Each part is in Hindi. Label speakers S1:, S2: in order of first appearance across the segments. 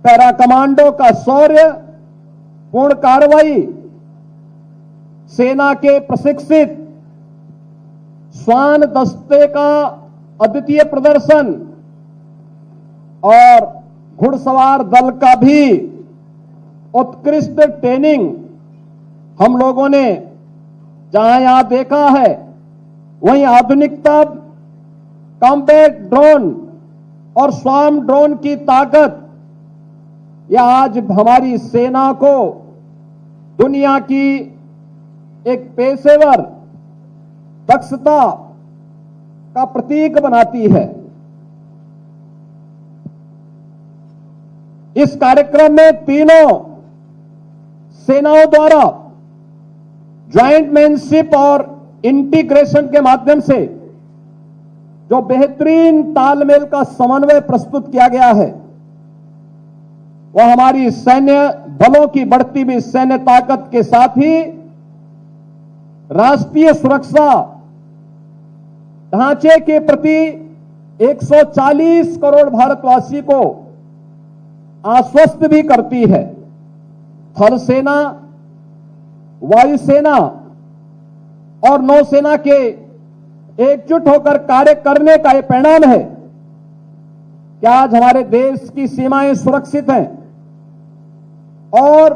S1: पैरा कमांडो का शौर्य, पूर्ण कार्रवाई, सेना के प्रशिक्षित श्वान दस्ते का अद्वितीय प्रदर्शन और घुड़सवार दल का भी उत्कृष्ट ट्रेनिंग हम लोगों ने जहां यहां देखा है, वहीं आधुनिकतम कॉम्बैट ड्रोन और स्वार्म ड्रोन की ताकत यह आज हमारी सेना को दुनिया की एक पेशेवर दक्षता का प्रतीक बनाती है। इस कार्यक्रम में तीनों सेनाओं द्वारा ज्वाइंटमैनशिप और इंटीग्रेशन के माध्यम से जो बेहतरीन तालमेल का समन्वय प्रस्तुत किया गया है, वह हमारी सैन्य बलों की बढ़ती हुई सैन्य ताकत के साथ ही राष्ट्रीय सुरक्षा ढांचे के प्रति 140 करोड़ भारतवासी को आश्वस्त भी करती है। थल सेना, वायुसेना और नौसेना के एकजुट होकर कार्य करने का यह परिणाम है कि आज हमारे देश की सीमाएं सुरक्षित हैं और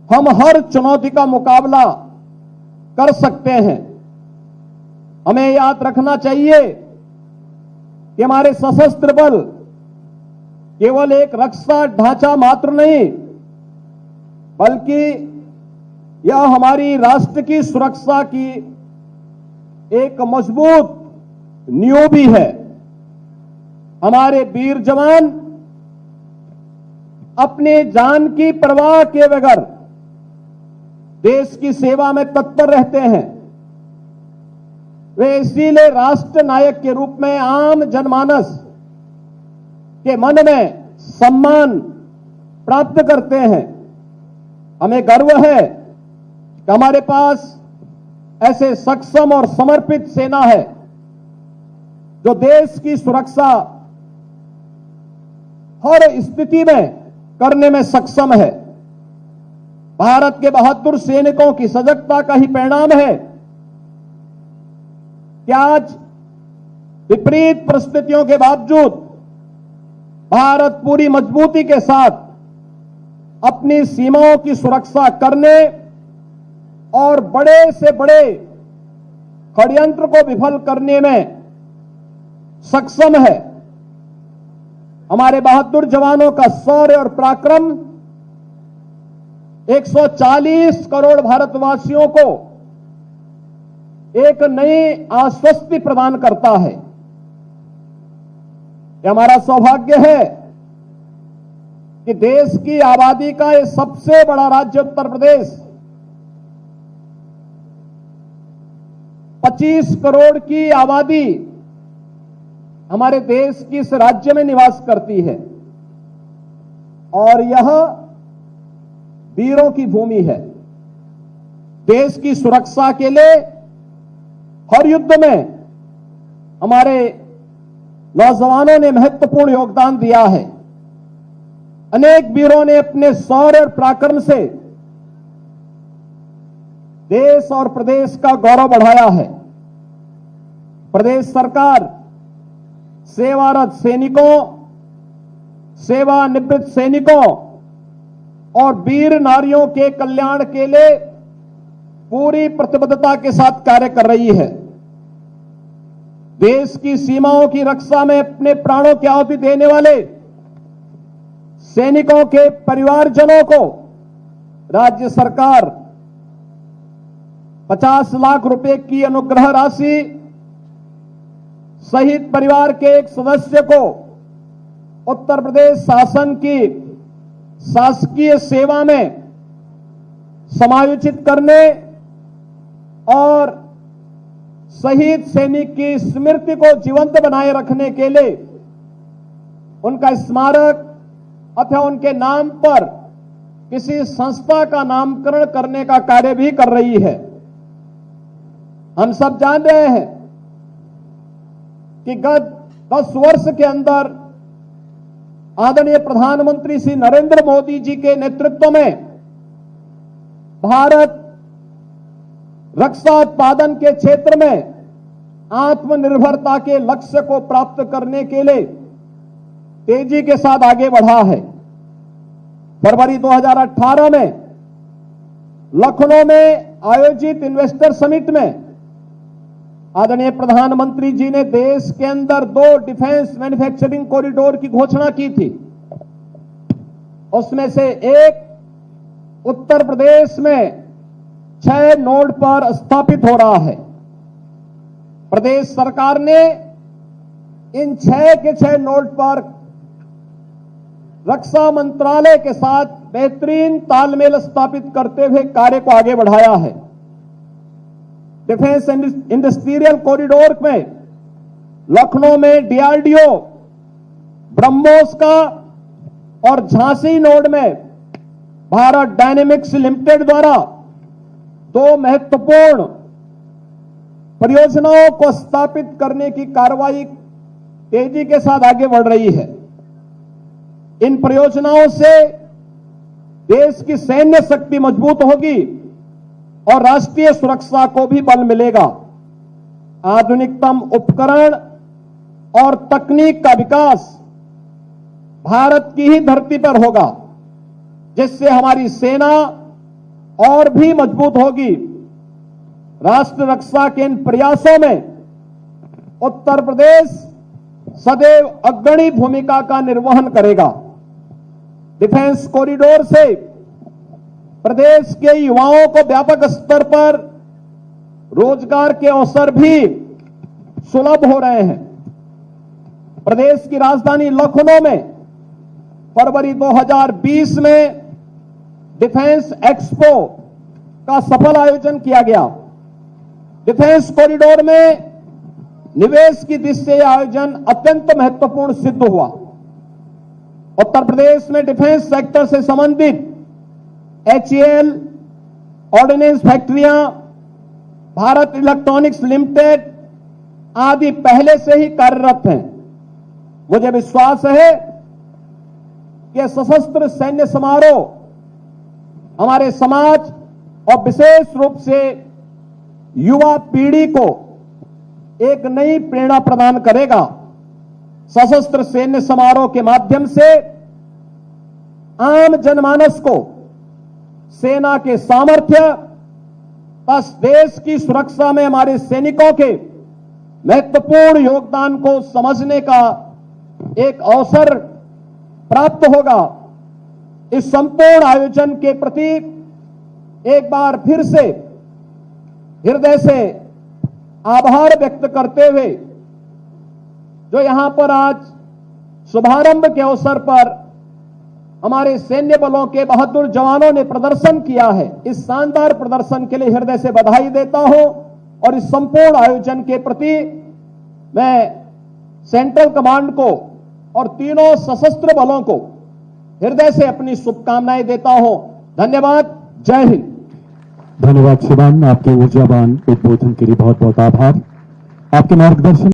S1: हम हर चुनौती का मुकाबला कर सकते हैं। हमें याद रखना चाहिए कि हमारे सशस्त्र बल केवल एक रक्षा ढांचा मात्र नहीं, बल्कि यह हमारी राष्ट्र की सुरक्षा की एक मजबूत नींव भी है। हमारे वीर जवान अपने जान की परवाह किए बगैर देश की सेवा में तत्पर रहते हैं। वे इसीलिए राष्ट्र नायक के रूप में आम जनमानस के मन में सम्मान प्राप्त करते हैं। हमें गर्व है कि हमारे पास ऐसे सक्षम और समर्पित सेना है जो देश की सुरक्षा हर स्थिति में करने में सक्षम है। भारत के बहादुर सैनिकों की सजगता का ही परिणाम है कि आज विपरीत परिस्थितियों के बावजूद भारत पूरी मजबूती के साथ अपनी सीमाओं की सुरक्षा करने और बड़े से बड़े षड्यंत्र को विफल करने में सक्षम है। हमारे बहादुर जवानों का शौर्य और पराक्रम 140 करोड़ भारतवासियों को एक नई आश्वस्ति प्रदान करता है। यह हमारा सौभाग्य है कि देश की आबादी का यह सबसे बड़ा राज्य उत्तर प्रदेश 25 करोड़ की आबादी हमारे देश की इस राज्य में निवास करती है और यह वीरों की भूमि है। देश की सुरक्षा के लिए हर युद्ध में हमारे नौजवानों ने महत्वपूर्ण योगदान दिया है। अनेक वीरों ने अपने शौर्य और पराक्रम से देश और प्रदेश का गौरव बढ़ाया है। प्रदेश सरकार सेवारत सैनिकों, सेवानिवृत्त सैनिकों और वीर नारियों के कल्याण के लिए पूरी प्रतिबद्धता के साथ कार्य कर रही है। देश की सीमाओं की रक्षा में अपने प्राणों की आहुति देने वाले सैनिकों के परिवारजनों को राज्य सरकार 50 लाख रुपए की अनुग्रह राशि शहीद परिवार के एक सदस्य को उत्तर प्रदेश शासन की शासकीय सेवा में समायोजित करने और शहीद सैनिक की स्मृति को जीवंत बनाए रखने के लिए उनका स्मारक अथवा उनके नाम पर किसी संस्था का नामकरण करने का कार्य भी कर रही है। हम सब जान रहे हैं कि गत 10 वर्ष के अंदर आदरणीय प्रधानमंत्री श्री नरेंद्र मोदी जी के नेतृत्व में भारत रक्षा उत्पादन के क्षेत्र में आत्मनिर्भरता के लक्ष्य को प्राप्त करने के लिए तेजी के साथ आगे बढ़ा है। फरवरी 2018 में लखनऊ में आयोजित इन्वेस्टर समिट में आदरणीय प्रधानमंत्री जी ने देश के अंदर 2 डिफेंस मैन्युफैक्चरिंग कॉरिडोर की घोषणा की थी। उसमें से एक उत्तर प्रदेश में 6 नोड पर स्थापित हो रहा है। प्रदेश सरकार ने इन 6 के 6 नोड पर रक्षा मंत्रालय के साथ बेहतरीन तालमेल स्थापित करते हुए कार्य को आगे बढ़ाया है। डिफेंस इंडस्ट्रियल कॉरिडोर में लखनऊ में डीआरडीओ, ब्रह्मोस का और झांसी नोड में भारत डायनेमिक्स लिमिटेड द्वारा 2 महत्वपूर्ण परियोजनाओं को स्थापित करने की कार्रवाई तेजी के साथ आगे बढ़ रही है। इन परियोजनाओं से देश की सैन्य शक्ति मजबूत होगी और राष्ट्रीय सुरक्षा को भी बल मिलेगा। आधुनिकतम उपकरण और तकनीक का विकास भारत की ही धरती पर होगा, जिससे हमारी सेना और भी मजबूत होगी। राष्ट्र रक्षा के इन प्रयासों में उत्तर प्रदेश सदैव अग्रणी भूमिका का निर्वहन करेगा। डिफेंस कॉरिडोर से प्रदेश के युवाओं को व्यापक स्तर पर रोजगार के अवसर भी सुलभ हो रहे हैं। प्रदेश की राजधानी लखनऊ में फरवरी 2020 में डिफेंस एक्सपो का सफल आयोजन किया गया। डिफेंस कॉरिडोर में निवेश की दृष्टि से आयोजन अत्यंत महत्वपूर्ण सिद्ध हुआ। उत्तर प्रदेश में डिफेंस सेक्टर से संबंधित HAL, ऑर्डिनेंस फैक्ट्रियां, भारत इलेक्ट्रॉनिक्स लिमिटेड आदि पहले से ही कार्यरत हैं। मुझे विश्वास है कि सशस्त्र सैन्य समारोह हमारे समाज और विशेष रूप से युवा पीढ़ी को एक नई प्रेरणा प्रदान करेगा। सशस्त्र सैन्य समारोह के माध्यम से आम जनमानस को सेना के सामर्थ्य तथा देश की सुरक्षा में हमारे सैनिकों के महत्वपूर्ण योगदान को समझने का एक अवसर प्राप्त होगा। इस संपूर्ण आयोजन के प्रति एक बार फिर से हृदय से आभार व्यक्त करते हुए जो यहां पर आज शुभारंभ के अवसर पर हमारे सैन्य बलों के बहादुर जवानों ने प्रदर्शन किया है, इस शानदार प्रदर्शन के लिए हृदय से बधाई देता हूं और इस संपूर्ण आयोजन के प्रति मैं सेंट्रल कमांड को और तीनों सशस्त्र बलों को हृदय से अपनी शुभकामनाएं देता हूं। धन्यवाद। जय हिंद।
S2: धन्यवाद शिवान, आपके ऊर्जावान उद्बोधन के लिए बहुत बहुत आभार। आपके मार्गदर्शन